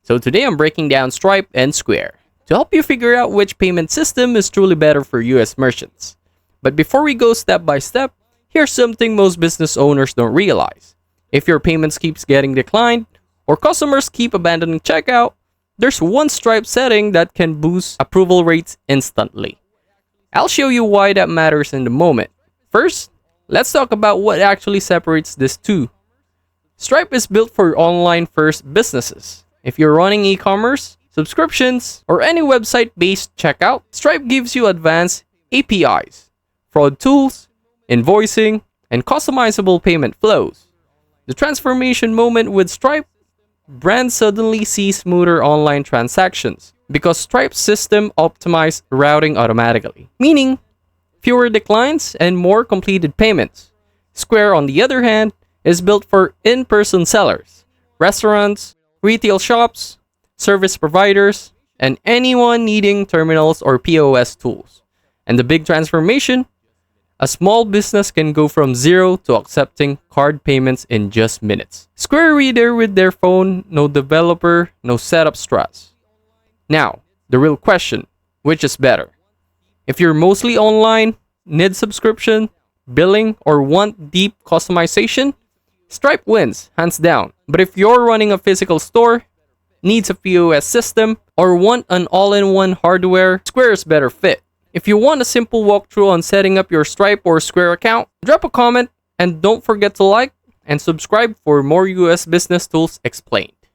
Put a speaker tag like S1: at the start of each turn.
S1: So today I'm breaking down Stripe and Square to help you figure out which payment system is truly better for US merchants. But before we go step by step, here's something most business owners don't realize. If your payments keeps getting declined or customers keep abandoning checkout, there's one Stripe setting that can boost approval rates instantly. I'll show you why that matters in a moment. First, let's talk about what actually separates these two. Stripe is built for online-first businesses. If you're running e-commerce, subscriptions, or any website-based checkout, Stripe gives you advanced APIs, fraud tools, invoicing, and customizable payment flows. The transformation moment with Stripe, brands suddenly see smoother online transactions because Stripe's system optimizes routing automatically, meaning fewer declines and more completed payments. Square, on the other hand, is built for in-person sellers, restaurants, retail shops, service providers, and anyone needing terminals or POS tools. And the big transformation? A small business can go from zero to accepting card payments in just minutes. Square Reader with their phone, no developer, no setup stress. Now, the real question, which is better? If you're mostly online, need subscription, billing, or want deep customization, Stripe wins, hands down. But if you're running a physical store, needs a POS system, or want an all-in-one hardware, Square is better fit. If you want a simple walkthrough on setting up your Stripe or Square account, drop a comment and don't forget to like and subscribe for more US business tools explained.